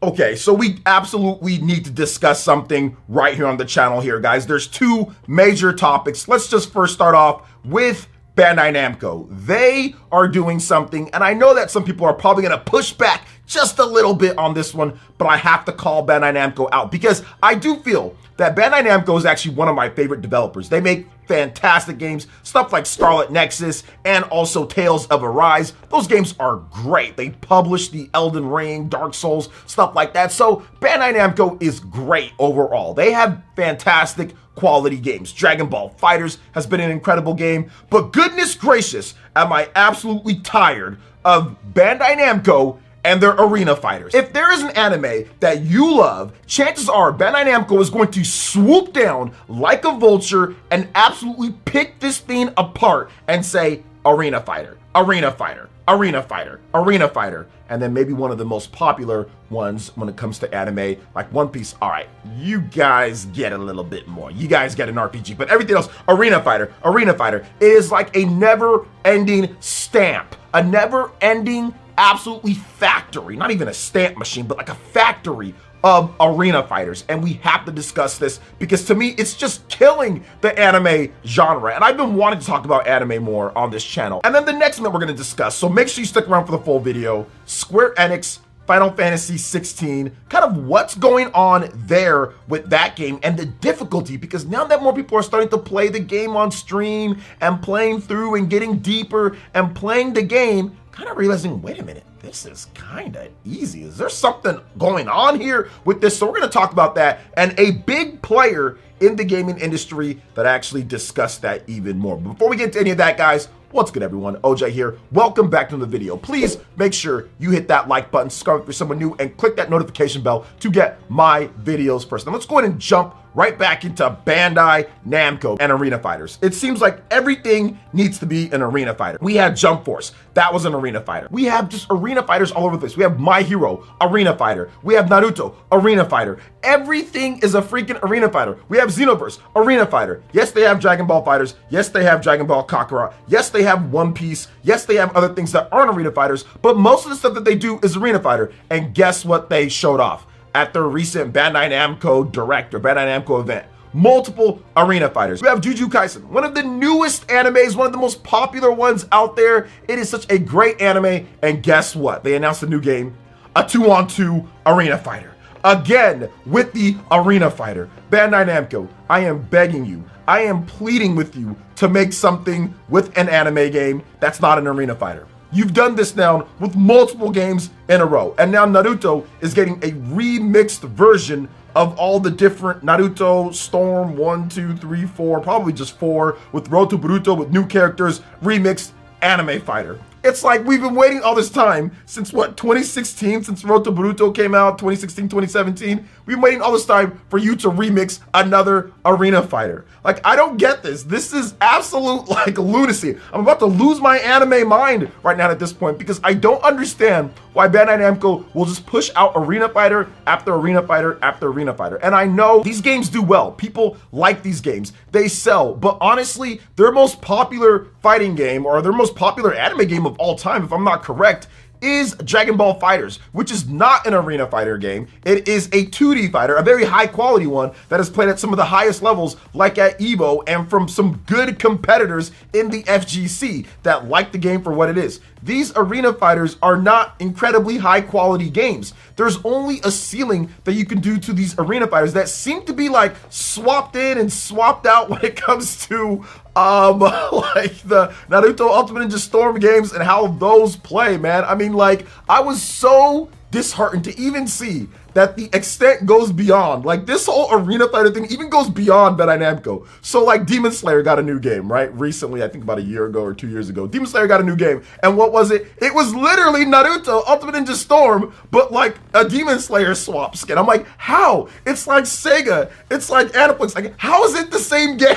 Okay, so we absolutely need to discuss something right here on the channel here, guys. There's two major topics. Let's just first start off with Bandai Namco. They are doing something, and I know that some people are probably going to push back just a little bit on this one, but I have to call Bandai Namco out because I do feel that Bandai Namco is actually one of my favorite developers. They make fantastic games, stuff like Scarlet Nexus and also Tales of Arise. Those games are great. They publish the Elden Ring, Dark Souls, stuff like that. So Bandai Namco is great overall. They have fantastic quality games. Dragon Ball FighterZ has been an incredible game, but goodness gracious, am I absolutely tired of Bandai Namco and their arena fighters. If there is an anime that you love, chances are Bandai Namco is going to swoop down like a vulture and absolutely pick this thing apart and say, arena fighter, arena fighter, arena fighter, arena fighter. And then maybe one of the most popular ones when it comes to anime, like One Piece. All right, you guys get a little bit more. You guys get an RPG, but everything else, arena fighter, arena fighter. It is like a never-ending stamp, a never-ending absolutely factory, not even a stamp machine, but like a factory of arena fighters. And we have to discuss this because to me, it's just killing the anime genre. And I've been wanting to talk about anime more on this channel. And then the next one we're going to discuss, so make sure you stick around for the full video, Square Enix Final Fantasy 16, kind of what's going on there with that game and the difficulty, because now that more people are starting to play the game on stream and playing through and getting deeper and playing the game, kind of realizing, wait a minute, this is kind of easy. Is there something going on here with this? So we're going to talk about that and a big player in the gaming industry that actually discussed that even more. But before we get into any of that, guys, what's good, everyone? OJ here. Welcome back to the video. Please make sure you hit that like button, subscribe if you're someone new, and click that notification bell to get my videos first. Now let's go ahead and jump right back into Bandai Namco and arena fighters. It seems like everything needs to be an arena fighter. We had Jump Force, that was an arena fighter. We have just arena fighters all over the place. We have My Hero, arena fighter. We have Naruto, arena fighter. Everything is a freaking arena fighter. We have Xenoverse, arena fighter. Yes, they have Dragon Ball FighterZ. Yes, they have Dragon Ball Kakarot. Yes, they have One Piece. Yes, they have other things that aren't arena fighters, but most of the stuff that they do is arena fighter. And guess what they showed off at their recent Bandai Namco Direct or Bandai Namco event? Multiple arena fighters. We have Jujutsu Kaisen, one of the newest animes, one of the most popular ones out there. It is such a great anime, and guess what? They announced a new game, a 2-on-2 arena fighter. Again, with the arena fighter. Bandai Namco, I am begging you, I am pleading with you to make something with an anime game that's not an arena fighter. You've done this now with multiple games in a row. And now Naruto is getting a remixed version of all the different Naruto Storm 1, 2, 3, 4, probably just 4, with Road to Boruto with new characters, remixed anime fighter. It's like we've been waiting all this time since what, 2016, since Road to Boruto came out, 2016, 2017. We've been waiting all this time for you to remix another arena fighter. Like, I don't get this. This is absolute like lunacy. I'm about to lose my anime mind right now at this point because I don't understand why Bandai Namco will just push out arena fighter after arena fighter after arena fighter. And I know these games do well. People like these games. They sell. But honestly, their most popular fighting game or their most popular anime game of all time, if I'm not correct, is Dragon Ball FighterZ, which is not an arena fighter game. It is a 2D fighter, a very high quality one that is played at some of the highest levels, like at EVO, and from some good competitors in the FGC that like the game for what it is. These arena fighters are not incredibly high quality games. There's only a ceiling that you can do to these arena fighters that seem to be like swapped in and swapped out when it comes to like the Naruto Ultimate Ninja Storm games and how those play, man. I mean, like, I was so disheartened to even see that the extent goes beyond, like, this whole arena fighter thing even goes beyond Bandai Namco. So like Demon Slayer got a new game, right? Recently, I think about a year ago or 2 years ago, Demon Slayer got a new game. And what was it? It was literally Naruto Ultimate Ninja Storm, but like a Demon Slayer swap skin. I'm like, how? It's like Sega, it's like Aniplex. Like, how is it the same game?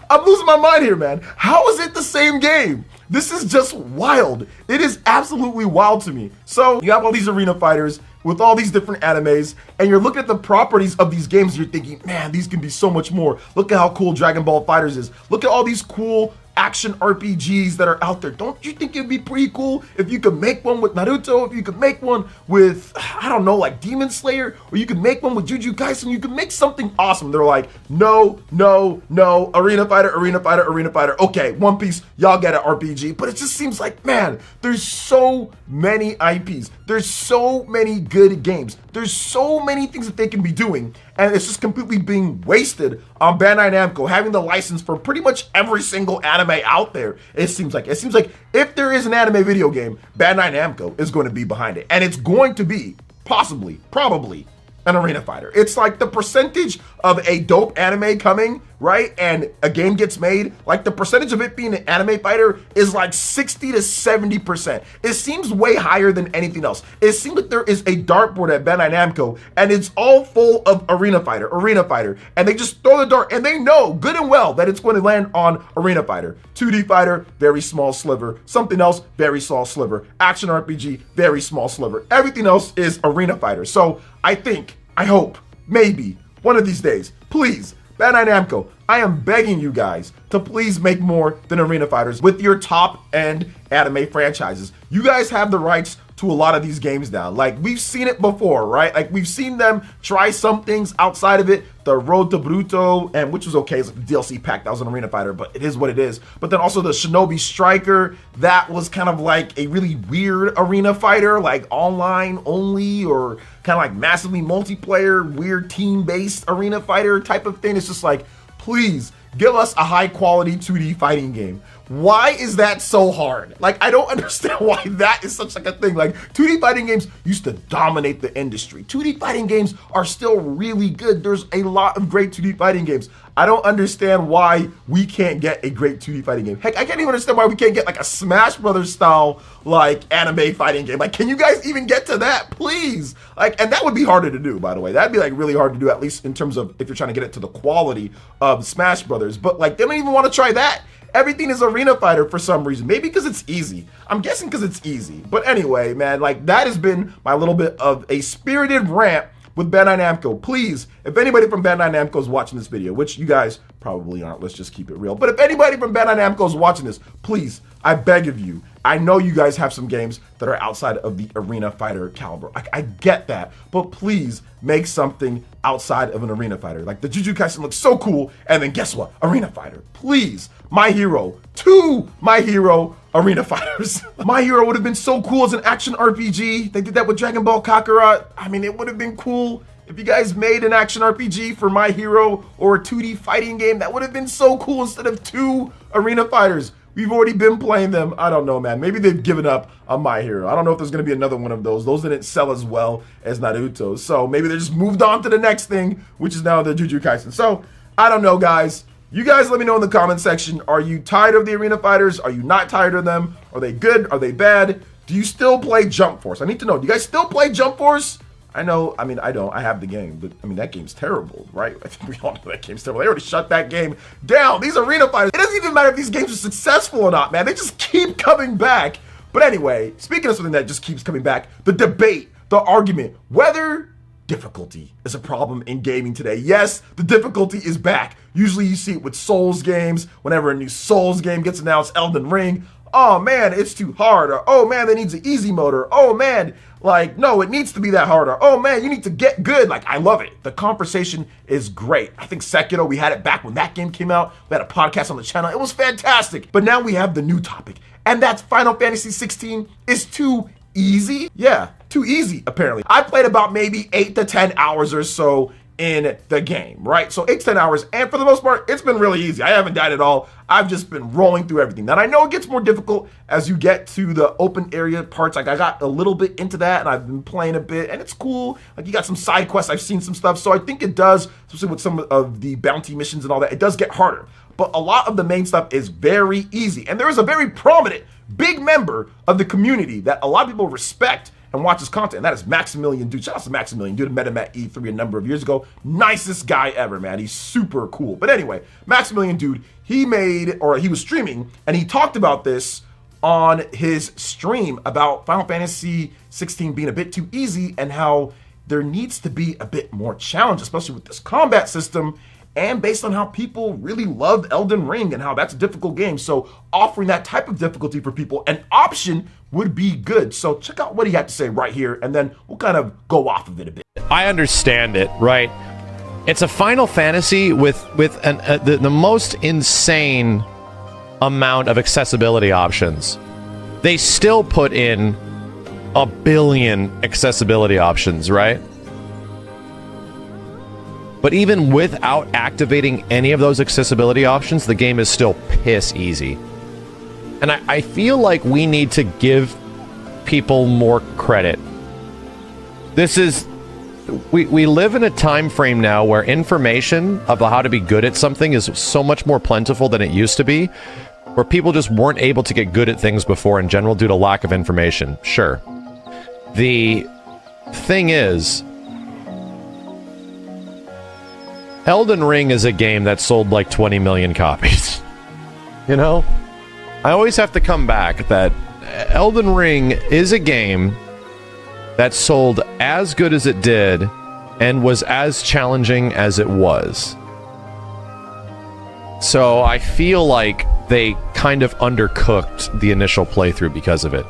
I'm losing my mind here, man. How is it the same game? This is just wild. It is absolutely wild to me. So you have all these arena fighters with all these different animes, and you're looking at the properties of these games, and you're thinking, man, these can be so much more. Look at how cool Dragon Ball FighterZ is. Look at all these cool action RPGs that are out there. Don't you think it'd be pretty cool if you could make one with Naruto, if you could make one with, I don't know, like Demon Slayer, or you could make one with Jujutsu Kaisen, you could make something awesome. They're like, no, no, no, Arena Fighter, Arena Fighter, Arena Fighter. Okay, One Piece, y'all get an RPG, but it just seems like, man, there's so many IPs. There's so many good games. There's so many things that they can be doing, and it's just completely being wasted on Bandai Namco having the license for pretty much every single anime out there. It seems like if there is an anime video game, Bandai Namco is going to be behind it, and it's going to be possibly, probably an Arena Fighter. It's like the percentage of a dope anime coming, right, and a game gets made, like the percentage of it being an anime fighter is like 60 to 70%. It seems way higher than anything else. It seems like there is a dartboard at Bandai Namco and it's all full of Arena Fighter, and they just throw the dart and they know good and well that it's going to land on Arena Fighter. 2D fighter, very small sliver. Something else, very small sliver. Action RPG, very small sliver. Everything else is Arena Fighter. So I hope, maybe, one of these days, please, Bandai Namco, I am begging you guys to please make more than Arena Fighters with your top-end anime franchises. You guys have the rights to a lot of these games now. Like, we've seen it before, right? Like, we've seen them try some things outside of it. The Road to Bruto, and which was okay, it's like the DLC pack, that was an Arena Fighter, but it is what it is. But then also the Shinobi Striker, that was kind of like a really weird Arena Fighter, like online only, or kind of like massively multiplayer, weird team-based Arena Fighter type of thing. It's just like, please, give us a high-quality 2D fighting game. Why is that so hard? Like, I don't understand why that is such like a thing. Like, 2D fighting games used to dominate the industry. 2D fighting games are still really good. There's a lot of great 2D fighting games. I don't understand why we can't get a great 2D fighting game. Heck, I can't even understand why we can't get like a Smash Brothers style like anime fighting game. Like, can you guys even get to that, please? Like, and that would be harder to do, by the way. That'd be like really hard to do, at least in terms of if you're trying to get it to the quality of Smash Brothers. But like, they don't even want to try that. Everything is Arena Fighter for some reason. Maybe because it's easy. I'm guessing because it's easy. But anyway, man, like, that has been my little bit of a spirited rant with Bandai Namco. Please, if anybody from Bandai Namco is watching this video, which you guys probably aren't, let's just keep it real. But if anybody from Bandai Namco is watching this, please, I beg of you, I know you guys have some games that are outside of the Arena Fighter caliber. I get that, but please make something outside of an Arena Fighter. Like, the Jujutsu Kaisen looks so cool, and then guess what? Arena Fighter. Please, My Hero, 2 My Hero Arena Fighters. My Hero would have been so cool as an action RPG. They did that with Dragon Ball Kakarot. I mean, it would have been cool if you guys made an action RPG for My Hero or a 2D fighting game. That would have been so cool instead of 2 Arena Fighters. We've already been playing them. I don't know, man. Maybe they've given up on My Hero. I don't know if there's going to be another one of those. Those didn't sell as well as Naruto. So maybe they just moved on to the next thing, which is now the Jujutsu Kaisen. So I don't know, guys. You guys let me know in the comment section. Are you tired of the Arena Fighters? Are you not tired of them? Are they good? Are they bad? Do you still play Jump Force? I need to know. Do you guys still play Jump Force? I know, I mean, I don't. I have the game, but I mean, that game's terrible, right? I think we all know that game's terrible. They already shut that game down. These Arena Fighters, it doesn't even matter if these games are successful or not, man. They just keep coming back. But anyway, speaking of something that just keeps coming back, the debate, the argument, whether difficulty is a problem in gaming today. Yes, the difficulty is back. Usually you see it with Souls games. Whenever a new Souls game gets announced, Elden Ring, oh man, it's too hard. Or, oh man, that needs an easy mode. Or, oh man, like, no, it needs to be that hard. Or, oh man, you need to get good. Like, I love it. The conversation is great. I think Sekiro, we had it back when that game came out. We had a podcast on the channel. It was fantastic. But now we have the new topic. And that's Final Fantasy 16 is too easy. Yeah, too easy, apparently. I played about maybe 8 to 10 hours or so in the game, right? So 8 to 10 hours, and for the most part, it's been really easy. I haven't died at all. I've just been rolling through everything. Now, I know it gets more difficult as you get to the open area parts. Like, I got a little bit into that, and I've been playing a bit, and it's cool. Like, you got some side quests. I've seen some stuff, so I think it does, especially with some of the bounty missions and all that, it does get harder. But a lot of the main stuff is very easy, and there is a very prominent, big member of the community that a lot of people respect and watch his content, and that is Maximilian Dude. Shout out to Maximilian Dude. I met him at E3 a number of years ago. Nicest guy ever, man. He's super cool. But anyway, Maximilian Dude, he was streaming, and he talked about this on his stream about Final Fantasy 16 being a bit too easy and how there needs to be a bit more challenge, especially with this combat system. and based on how people really love Elden Ring and how that's a difficult game. So offering that type of difficulty for people, an option would be good. So check out what he had to say right here, and then we'll kind of go off of it a bit. I understand it, right? It's a Final Fantasy with the most insane amount of accessibility options. They still put in a billion accessibility options, right? But even without activating any of those accessibility options, the game is still piss easy. And I feel like we need to give people more credit. This is... We live in a time frame now where information about how to be good at something is so much more plentiful than it used to be, where people just weren't able to get good at things before in general due to lack of information. Sure. The thing is, Elden Ring is a game that sold like 20 million copies. You know? I always have to come back that Elden Ring is a game that sold as good as it did and was as challenging as it was. So I feel like they kind of undercooked the initial playthrough because of it.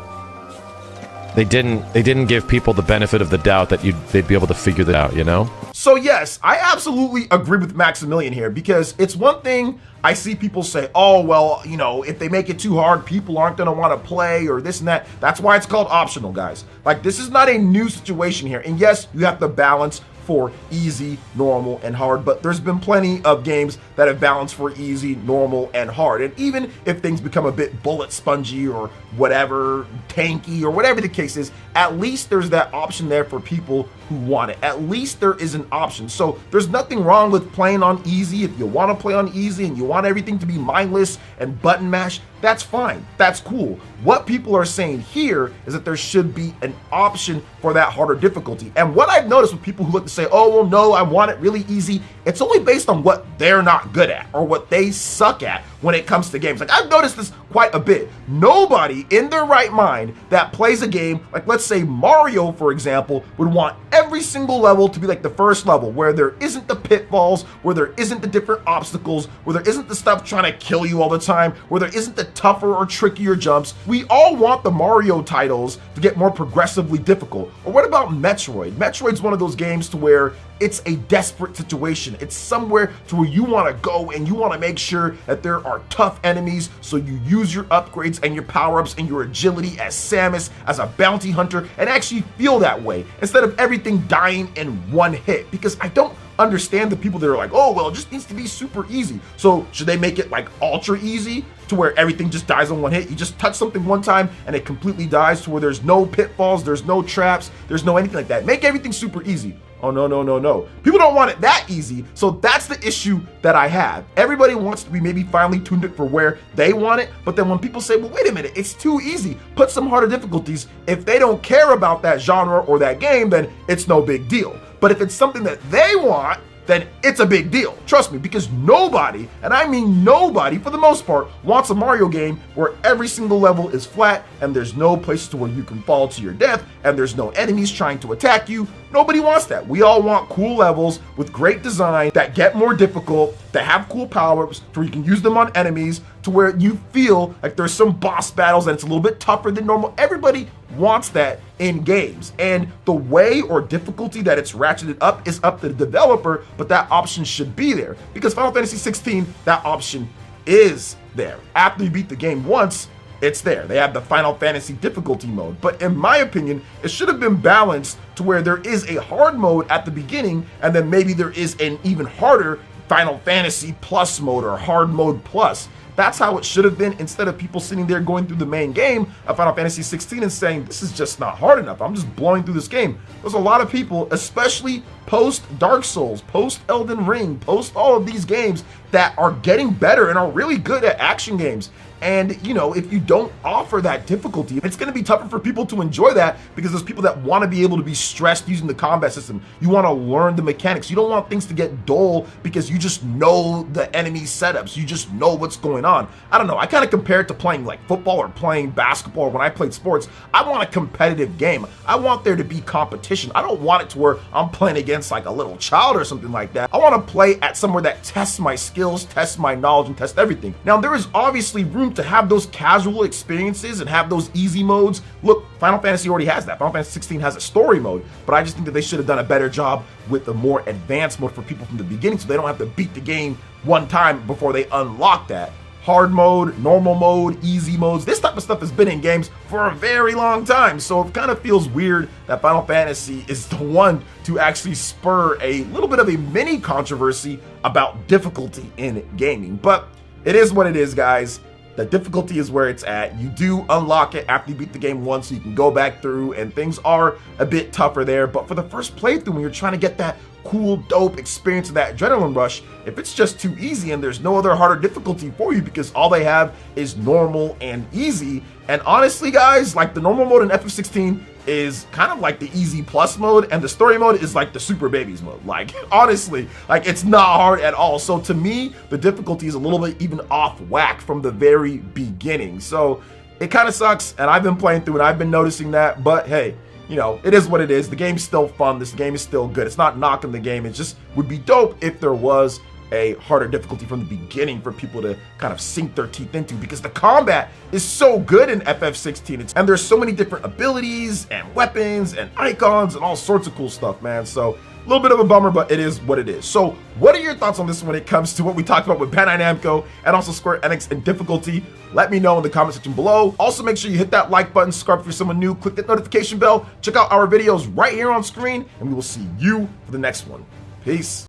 They didn't give people the benefit of the doubt that they'd be able to figure that out, you know? So yes, I absolutely agree with Maximilian here, because it's one thing I see people say, oh, well, you know, if they make it too hard, people aren't going to want to play or this and that. That's why it's called optional, guys. Like, this is not a new situation here. And yes, you have to balance for easy, normal, and hard, but there's been plenty of games that have balanced for easy, normal, and hard. And even if things become a bit bullet spongy or whatever, tanky or whatever the case is, at least there's that option there for people who want it. At least there is an option. So there's nothing wrong with playing on easy. If you want to play on easy and you want everything to be mindless and button mash, that's fine. That's cool. What people are saying here is that there should be an option for that harder difficulty. And what I've noticed with people who look to say, oh, well, no, I want it really easy, it's only based on what they're not good at or what they suck at when it comes to games. Like, I've noticed this quite a bit. Nobody in their right mind that plays a game, like let's say Mario, for example, would want every single level to be like the first level, where there isn't the pitfalls, where there isn't the different obstacles, where there isn't the stuff trying to kill you all the time, where there isn't the tougher or trickier jumps. We all want the Mario titles to get more progressively difficult. Or what about Metroid? Metroid's one of those games to where it's a desperate situation. It's somewhere to where you want to go and you want to make sure that there are tough enemies, so you use your upgrades and your power-ups and your agility as Samus, as a bounty hunter, and actually feel that way instead of everything dying in one hit. Because I don't understand the people that are like, oh, well, it just needs to be super easy. So should they make it like ultra easy to where everything just dies on one hit? You just touch something one time and it completely dies, to where there's no pitfalls, there's no traps, there's no anything like that. Make everything super easy. Oh, no, no, no, no. People don't want it that easy. So that's the issue that I have. Everybody wants to be maybe finally tuned it for where they want it. But then when people say, well, wait a minute, it's too easy, put some harder difficulties. If they don't care about that genre or that game, then it's no big deal. But if it's something that they want, then it's a big deal. Trust me, because nobody, and I mean nobody for the most part, wants a Mario game where every single level is flat and there's no places to where you can fall to your death and there's no enemies trying to attack you. Nobody wants that. We all want cool levels with great design that get more difficult, that have cool power-ups where you can use them on enemies, to where you feel like there's some boss battles and it's a little bit tougher than normal. Everybody wants that in games, and the way or difficulty that it's ratcheted up is up to the developer, but that option should be there, because Final Fantasy 16, that option is there. After you beat the game once, it's there. They have the Final Fantasy difficulty mode, but in my opinion, it should have been balanced to where there is a hard mode at the beginning, and then maybe there is an even harder Final Fantasy Plus mode or hard mode plus. That's how it should have been, instead of people sitting there going through the main game of Final Fantasy 16 and saying, this is just not hard enough. I'm just blowing through this game. There's a lot of people, especially post Dark Souls, post Elden Ring, post all of these games, that are getting better and are really good at action games. And, you know, if you don't offer that difficulty, it's going to be tougher for people to enjoy that, because there's people that want to be able to be stressed using the combat system. You want to learn the mechanics. You don't want things to get dull because you just know the enemy setups. You just know what's going on. I don't know. I kind of compare it to playing like football or playing basketball. When I played sports, I want a competitive game. I want there to be competition. I don't want it to where I'm playing against against like a little child or something like that. I want to play at somewhere that tests my skills, tests my knowledge, and tests everything. Now, there is obviously room to have those casual experiences and have those easy modes. Look, Final Fantasy already has that. Final Fantasy 16 has a story mode, but I just think that they should have done a better job with the more advanced mode for people from the beginning, so they don't have to beat the game one time before they unlock that. Hard mode, normal mode, easy modes. This type of stuff has been in games for a very long time, so it kind of feels weird that Final Fantasy is the one to actually spur a little bit of a mini controversy about difficulty in gaming. But it is what it is, guys. The difficulty is where it's at. You do unlock it after you beat the game once, so you can go back through, and things are a bit tougher there. But for the first playthrough, when you're trying to get that cool, dope experience of that adrenaline rush, if it's just too easy and there's no other harder difficulty for you because all they have is normal and easy, and honestly, guys, like the normal mode in FF16 is kind of like the easy plus mode, and the story mode is like the super babies mode. Like, honestly, like it's not hard at all. So to me, the difficulty is a little bit even off whack from the very beginning. So it kind of sucks, and I've been playing through and I've been noticing that, but hey, you know, it is what it is. The game's still fun. This game is still good. It's not knocking the game. It just would be dope if there was a harder difficulty from the beginning for people to kind of sink their teeth into, because the combat is so good in FF16. And there's so many different abilities and weapons and icons and all sorts of cool stuff, man. So a little bit of a bummer, but it is what it is. So what are your thoughts on this when it comes to what we talked about with Bandai Namco and also Square Enix and difficulty? Let me know in the comment section below. Also, make sure you hit that like button, subscribe if you're someone new, click that notification bell, check out our videos right here on screen, and we will see you for the next one. Peace.